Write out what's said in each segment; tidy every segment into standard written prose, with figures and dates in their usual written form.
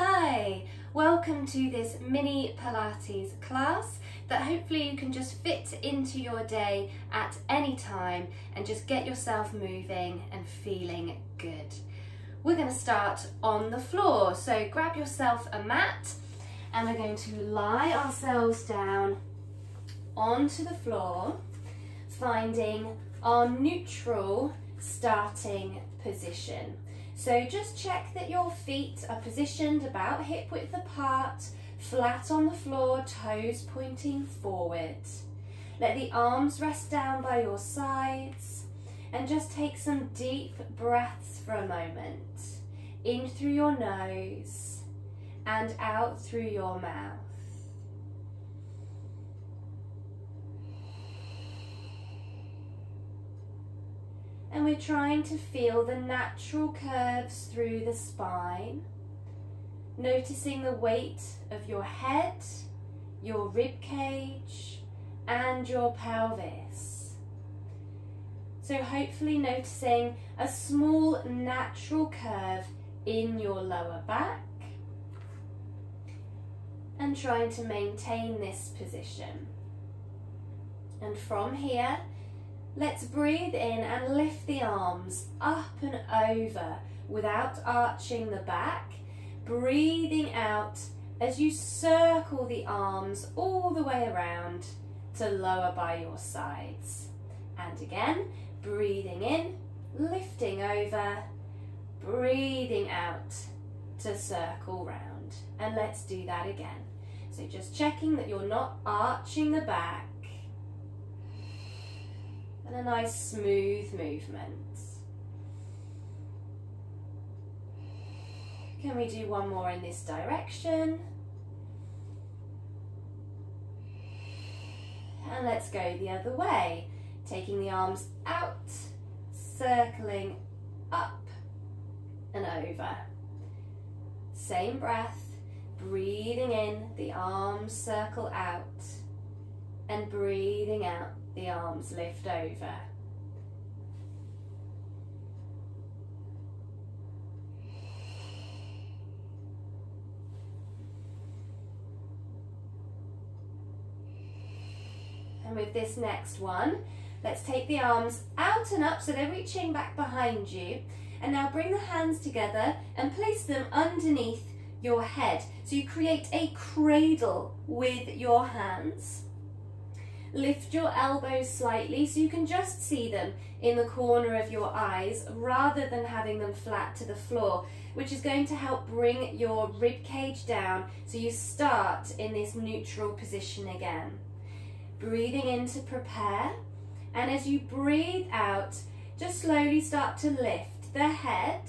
Hi, welcome to this mini Pilates class that hopefully you can just fit into your day at any time and just get yourself moving and feeling good. We're going to start on the floor, so grab yourself a mat and we're going to lie ourselves down onto the floor, finding our neutral starting position. So just check that your feet are positioned about hip width apart, flat on the floor, toes pointing forward. Let the arms rest down by your sides and just take some deep breaths for a moment. In through your nose and out through your mouth. And we're trying to feel the natural curves through the spine, noticing the weight of your head, your rib cage, and your pelvis. So hopefully noticing a small natural curve in your lower back and trying to maintain this position. And from here, let's breathe in and lift the arms up and over without arching the back. Breathing out as you circle the arms all the way around to lower by your sides. And again, breathing in, lifting over, breathing out to circle round. And let's do that again. So just checking that you're not arching the back. And a nice smooth movement. Can we do one more in this direction? And let's go the other way. Taking the arms out, circling up and over. Same breath, breathing in, the arms circle out, and breathing out, the arms lift over. And with this next one, let's take the arms out and up so they're reaching back behind you. And now bring the hands together and place them underneath your head. So you create a cradle with your hands. Lift your elbows slightly so you can just see them in the corner of your eyes rather than having them flat to the floor, which is going to help bring your rib cage down so you start in this neutral position again. Breathing in to prepare, and as you breathe out, just slowly start to lift the head,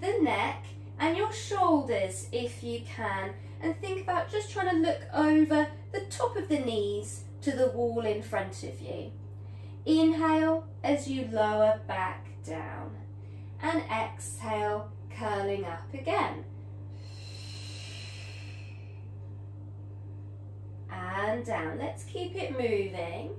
the neck and your shoulders if you can, and think about just trying to look over the top of the knees to the wall in front of you. Inhale as you lower back down and exhale, curling up again. And down. Let's keep it moving.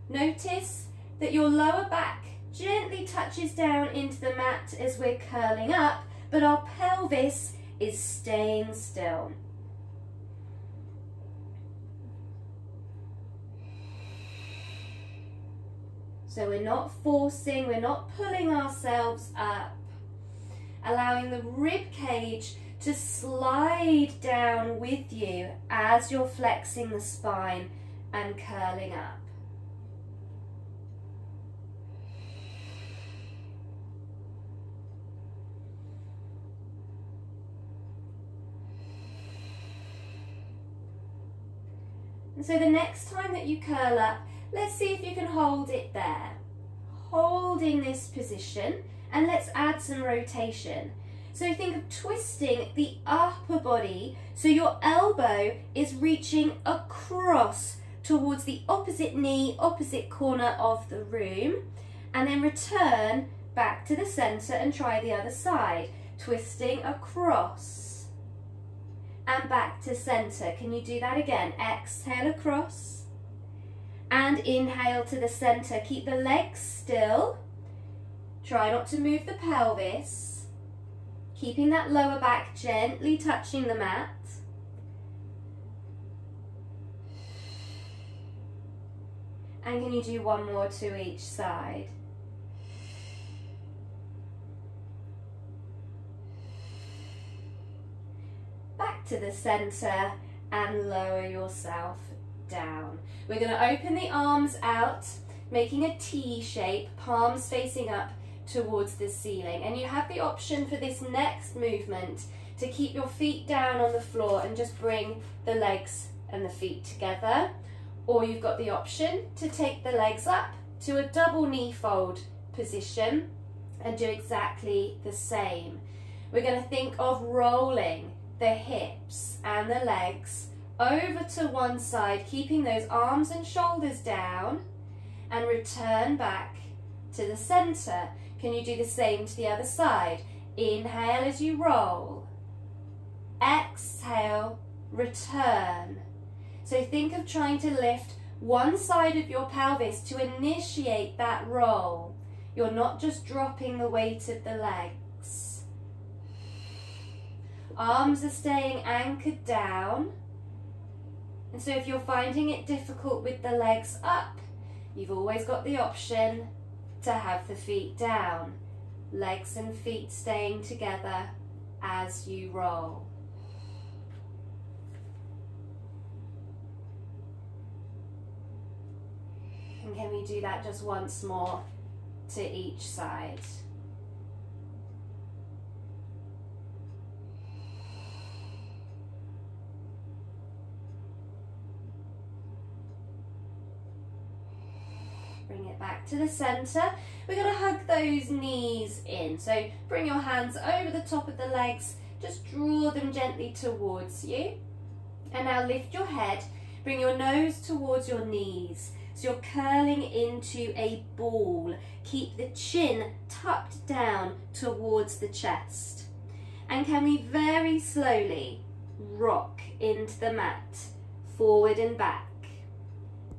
Notice that your lower back gently touches down into the mat as we're curling up, but our pelvis is staying still. So we're not forcing, we're not pulling ourselves up, allowing the rib cage to slide down with you as you're flexing the spine and curling up. And so the next time that you curl up, let's see if you can hold it there. Holding this position, and let's add some rotation. So think of twisting the upper body so your elbow is reaching across towards the opposite knee, opposite corner of the room, and then return back to the center and try the other side. Twisting across and back to center. Can you do that again? Exhale across and inhale to the center. Keep the legs still. Try not to move the pelvis. keeping that lower back gently touching the mat. And can you do one more to each side? Back to the center and lower yourself down. We're going to open the arms out, making a T shape, palms facing up towards the ceiling. And you have the option for this next movement to keep your feet down on the floor and just bring the legs and the feet together. Or you've got the option to take the legs up to a double knee fold position and do exactly the same. We're going to think of rolling the hips and the legs over to one side, keeping those arms and shoulders down, and return back to the center. Can you do the same to the other side? Inhale as you roll. Exhale, return. So think of trying to lift one side of your pelvis to initiate that roll. You're not just dropping the weight of the legs. Arms are staying anchored down. And so if you're finding it difficult with the legs up, you've always got the option to have the feet down. Legs and feet staying together as you roll. And can we do that just once more to each side? Bring it back to the center. We're going to hug those knees in. So bring your hands over the top of the legs. Just draw them gently towards you. And now lift your head. Bring your nose towards your knees. So you're curling into a ball. Keep the chin tucked down towards the chest. And can we very slowly rock into the mat, forward and back.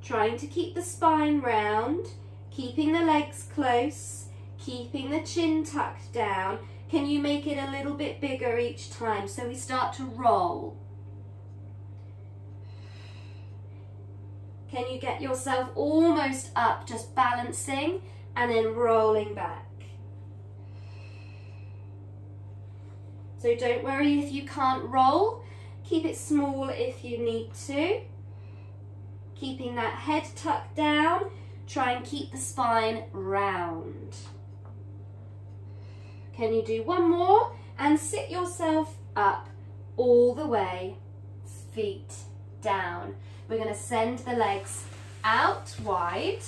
Trying to keep the spine round, keeping the legs close, keeping the chin tucked down. Can you make it a little bit bigger each time? So we start to roll. Can you get yourself almost up, just balancing and then rolling back? So don't worry if you can't roll. Keep it small if you need to. Keeping that head tucked down. Try and keep the spine round. Can you do one more? And sit yourself up all the way, feet down. We're going to send the legs out wide.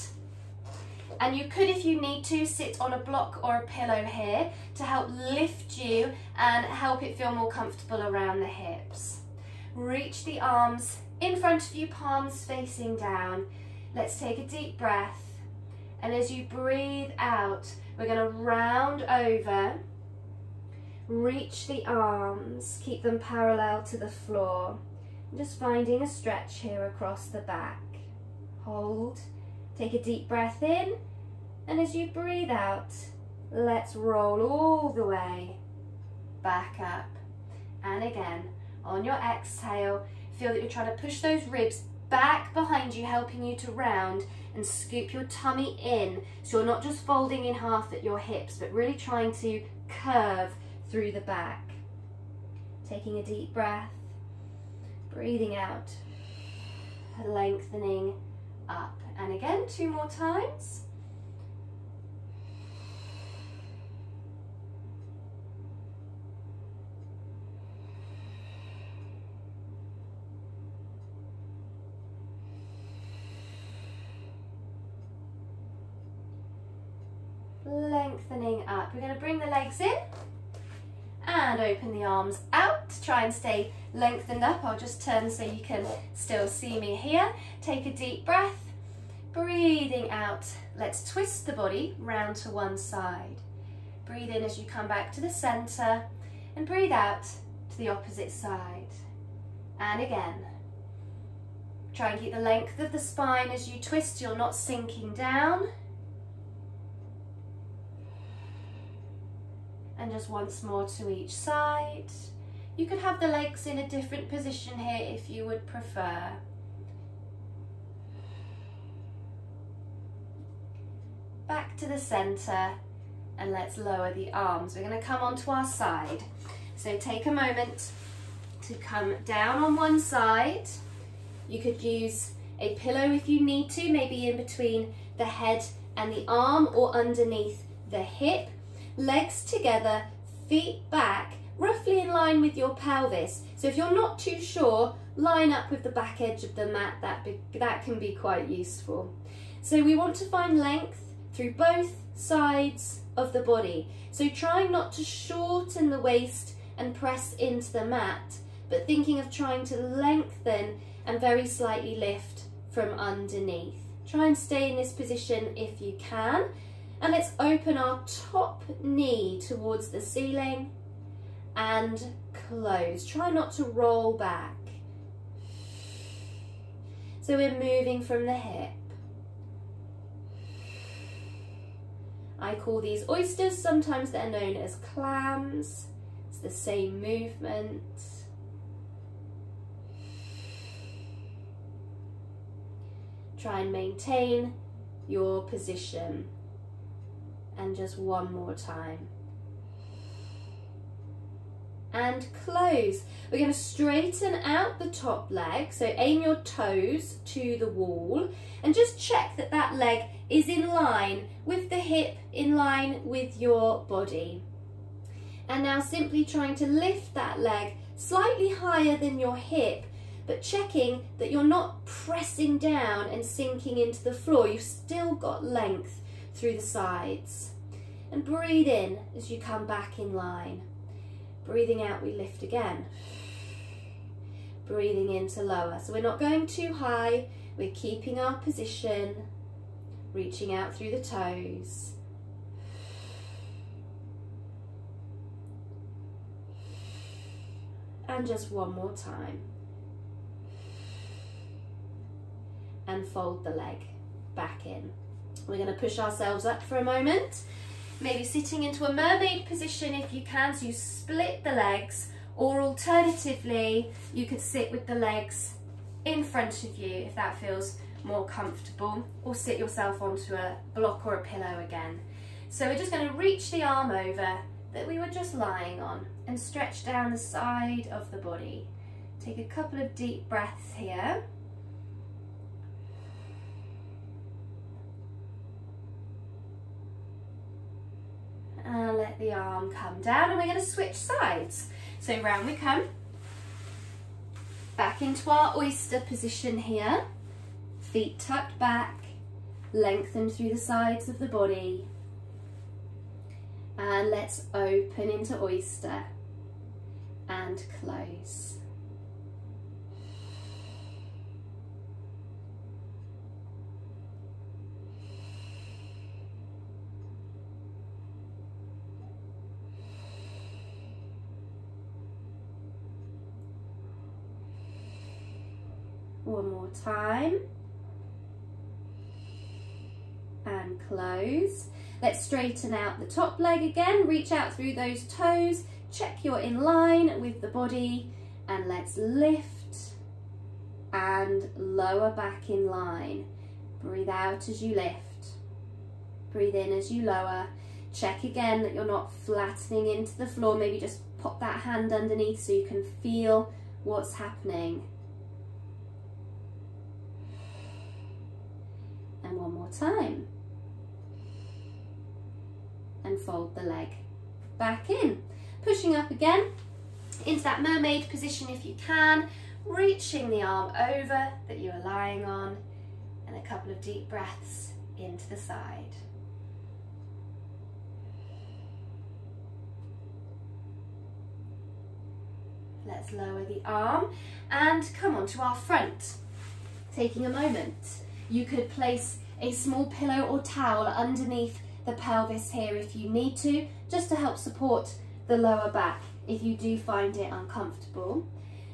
And you could, if you need to, sit on a block or a pillow here to help lift you and help it feel more comfortable around the hips. Reach the arms in front of you, palms facing down. Let's take a deep breath. And as you breathe out, we're going to round over. Reach the arms, keep them parallel to the floor. Just finding a stretch here across the back. Hold, take a deep breath in, and as you breathe out, let's roll all the way back up. And again, on your exhale, feel that you're trying to push those ribs back behind you, helping you to round and scoop your tummy in. So you're not just folding in half at your hips, but really trying to curve through the back. Taking a deep breath. Breathing out, lengthening up. And again, 2 more times. Lengthening up. We're going to bring the legs in and open the arms out. Try and stay lengthened up. I'll just turn so you can still see me here. Take a deep breath. Breathing out. Let's twist the body round to one side. Breathe in as you come back to the center and breathe out to the opposite side. And again. Try and keep the length of the spine as you twist. You're not sinking down. And just once more to each side. You could have the legs in a different position here if you would prefer. Back to the center, and let's lower the arms. We're going to come onto our side. So take a moment to come down on one side. You could use a pillow if you need to, maybe in between the head and the arm or underneath the hip. Legs together, feet back, roughly in line with your pelvis. So if you're not too sure, line up with the back edge of the mat. That can be quite useful. So we want to find length through both sides of the body. So trying not to shorten the waist and press into the mat, but thinking of trying to lengthen and very slightly lift from underneath. Try and stay in this position if you can. And let's open our top knee towards the ceiling and close. Try not to roll back. So we're moving from the hip. I call these oysters, sometimes they're known as clams. It's the same movement. Try and maintain your position. And just one more time. And close. We're going to straighten out the top leg. So aim your toes to the wall and just check that that leg is in line with the hip, in line with your body. And now simply trying to lift that leg slightly higher than your hip, but checking that you're not pressing down and sinking into the floor. You've still got length through the sides. And breathe in as you come back in line. Breathing out, we lift again. Breathing in to lower. So we're not going too high, we're keeping our position, reaching out through the toes. And just one more time. And fold the leg back in. We're going to push ourselves up for a moment. Maybe sitting into a mermaid position if you can, so you split the legs, or alternatively you could sit with the legs in front of you if that feels more comfortable, or sit yourself onto a block or a pillow again. So we're just going to reach the arm over that we were just lying on and stretch down the side of the body. Take a couple of deep breaths here. And let the arm come down, and we're going to switch sides. So round we come, back into our oyster position here, feet tucked back, lengthen through the sides of the body, and let's open into oyster and close. One more time. And close. Let's straighten out the top leg again. Reach out through those toes. Check you're in line with the body. And let's lift and lower back in line. Breathe out as you lift. Breathe in as you lower. Check again that you're not flattening into the floor. Maybe just pop that hand underneath so you can feel what's happening. And one more time. And fold the leg back in. Pushing up again into that mermaid position if you can. Reaching the arm over that you are lying on. And a couple of deep breaths into the side. Let's lower the arm and come on to our front. Taking a moment. You could place a small pillow or towel underneath the pelvis here if you need to, just to help support the lower back if you do find it uncomfortable.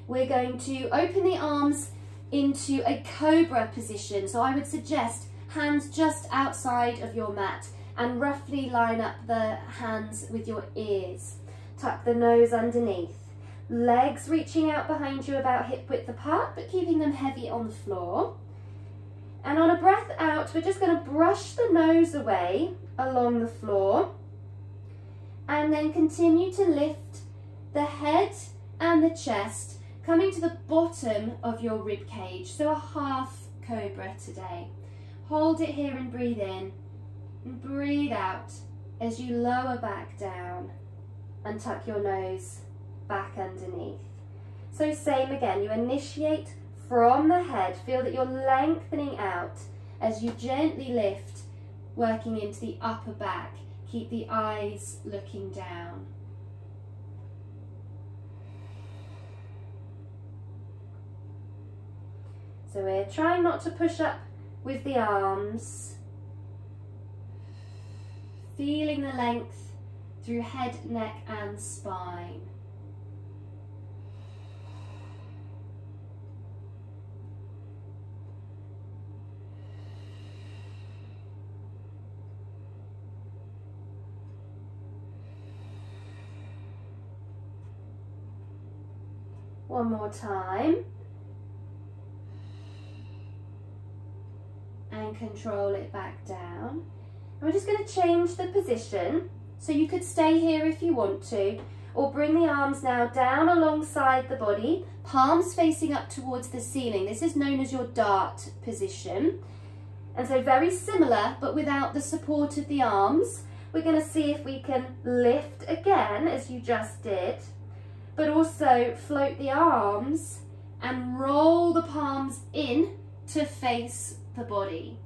We're going to open the arms into a cobra position. So I would suggest hands just outside of your mat and roughly line up the hands with your ears. Tuck the nose underneath. Legs reaching out behind you about hip width apart, but keeping them heavy on the floor. And on a breath out, we're just going to brush the nose away along the floor, and then continue to lift the head and the chest, coming to the bottom of your rib cage. So a half cobra today. Hold it here and breathe in, and breathe out as you lower back down and tuck your nose back underneath. So same again, you initiate from the head, feel that you're lengthening out as you gently lift, working into the upper back. Keep the eyes looking down. So we're trying not to push up with the arms, feeling the length through head, neck and spine. One more time. And control it back down. And we're just going to change the position. So you could stay here if you want to, or bring the arms now down alongside the body, palms facing up towards the ceiling. This is known as your dart position. And so very similar, but without the support of the arms. We're going to see if we can lift again, as you just did, but also float the arms and roll the palms in to face the body.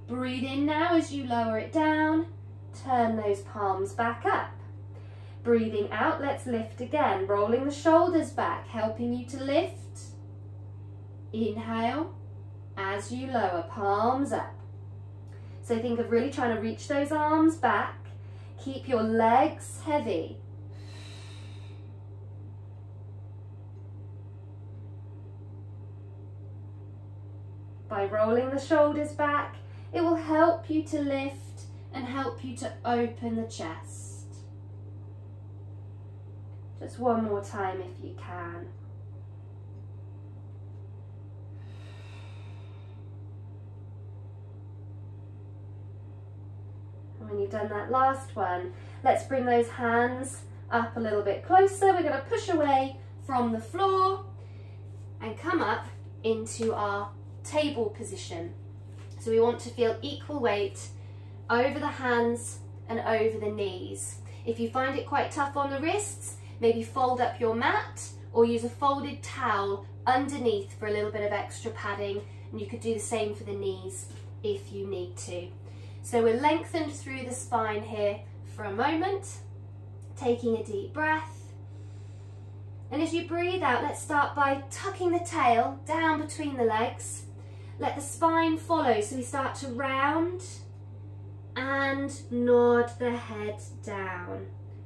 Breathe in now as you lower it down, turn those palms back up. Breathing out, let's lift again, rolling the shoulders back, helping you to lift. Inhale, as you lower, palms up. So think of really trying to reach those arms back. Keep your legs heavy. By rolling the shoulders back, it will help you to lift and help you to open the chest. Just one more time if you can. And when you've done that last one, let's bring those hands up a little bit closer. We're going to push away from the floor and come up into our table position. So we want to feel equal weight over the hands and over the knees. If you find it quite tough on the wrists, maybe fold up your mat or use a folded towel underneath for a little bit of extra padding, and you could do the same for the knees if you need to. So we're lengthened through the spine here for a moment, taking a deep breath. And as you breathe out, let's start by tucking the tail down between the legs. Let the spine follow, so we start to round and nod the head down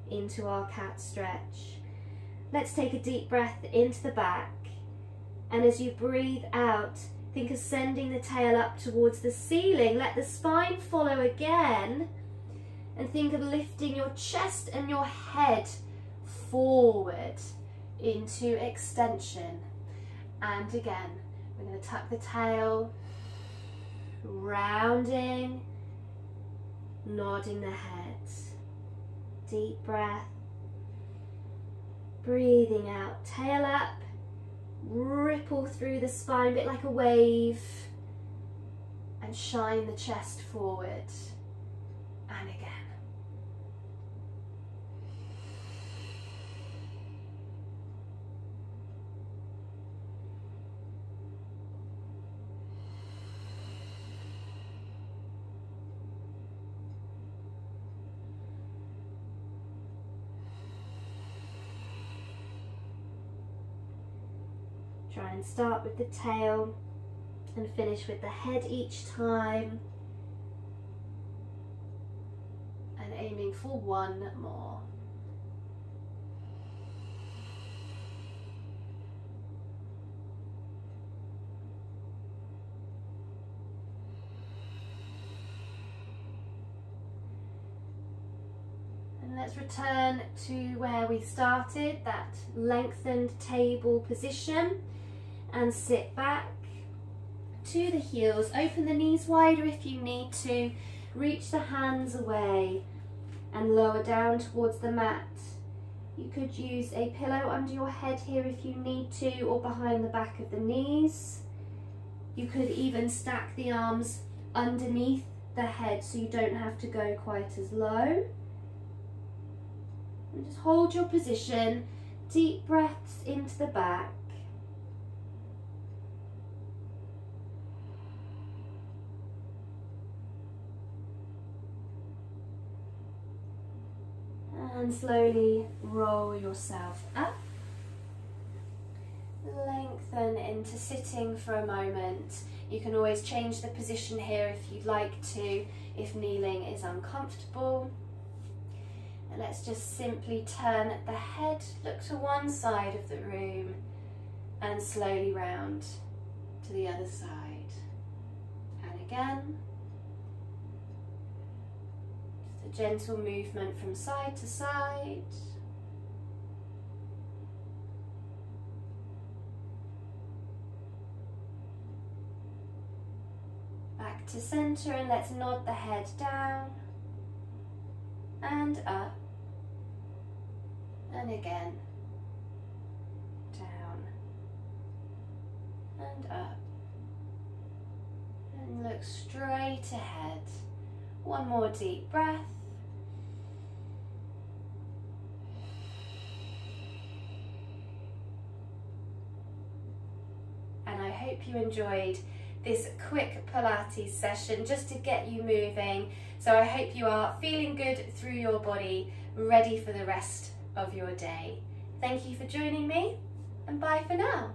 into our cat stretch. Let's take a deep breath into the back, and as you breathe out, think of sending the tail up towards the ceiling. Let the spine follow again, and think of lifting your chest and your head forward into extension. And again, we're going to tuck the tail, rounding, nodding the head. Deep breath. Breathing out, tail up, ripple through the spine, a bit like a wave, and shine the chest forward. And again. Try and start with the tail and finish with the head each time, and aiming for one more. let's return to where we started, that lengthened table position, and sit back to the heels. Open the knees wider if you need to. Reach the hands away and lower down towards the mat. You could use a pillow under your head here if you need to, or behind the back of the knees. You could even stack the arms underneath the head so you don't have to go quite as low. And just hold your position, deep breaths into the back. And slowly roll yourself up. Lengthen into sitting for a moment. You can always change the position here if you'd like to, if kneeling is uncomfortable. And let's just simply turn the head, look to one side of the room, and slowly round to the other side. And again. Just a gentle movement from side to side. Back to center, and let's nod the head down and up, and again, down and up, and look straight ahead. One more deep breath. And I hope you enjoyed this quick Pilates session just to get you moving. So I hope you are feeling good through your body, ready for the rest of your day. Thank you for joining me, and bye for now.